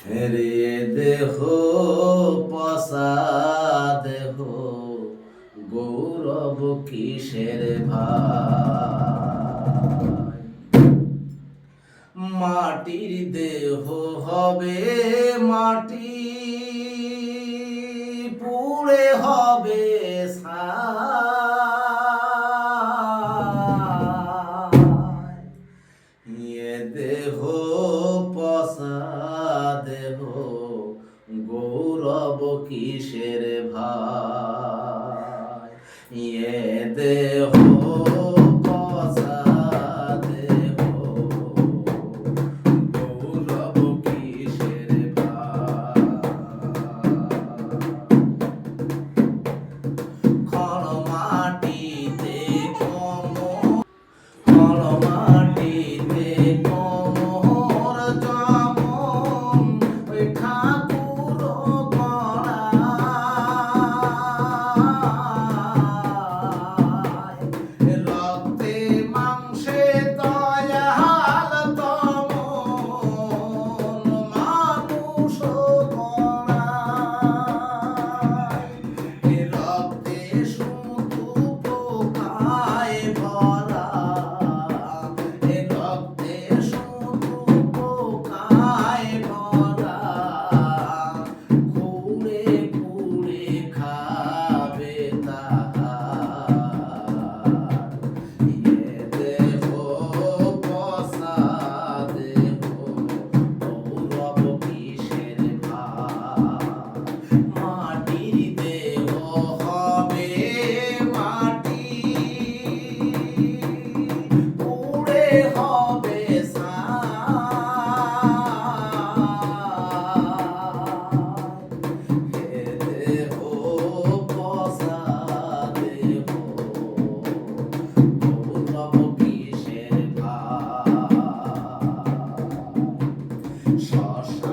রে দেহ পসা দেহ গৌরব কিসের ভাই। মাটির দেহ হবে মাটি, পুড়ে হবে ছাই। দেহ পসা দেহ গৌরব কিসের ভাই। দেহ পসা দেহ গৌরব কিসের ভাই। খড় মাটিতে মাটিতে কোমর যেমন ওই ঠাকুর গড়ায়। রক্তে মাংসে দয়াল তমন মানুষ গড়ায়। রক্তে শুধু পোকায় ভরা, রক্তে শুধু পোকায় ভরা, পুড়ে পুড়ে খাবে তাহার। দেহ পসা দেহ গৌরব কিসের ভাই। মাটির দেহ হবে মাটি, পুড়ে হবে ছাই। দেহ পসা দেহ গৌরব কিসের ভাই। শশা